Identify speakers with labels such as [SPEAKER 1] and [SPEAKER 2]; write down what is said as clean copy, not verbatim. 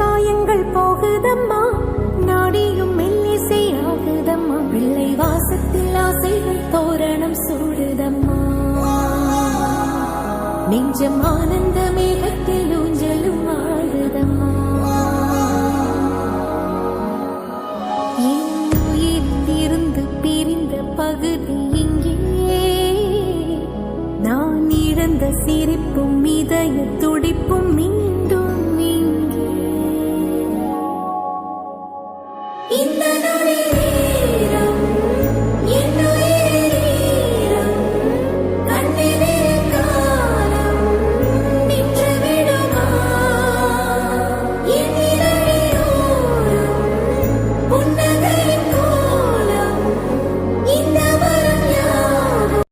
[SPEAKER 1] காயங்கள் போகுதம்மா, நாடியும் மெல்லிசை ஆகுதம்மா, பிள்ளை வாசத்தில் ஆசைகள் தோரணம் சூடுதம்மா, நெஞ்சம் ஆனந்த மேகத்தில் ஊஞ்சலும் ஆடுதம்மா. என் உயிரிலிருந்து பிரிந்த பகுதி இங்கே, நான் இழந்த சிரிப்பும் இதயத்துள்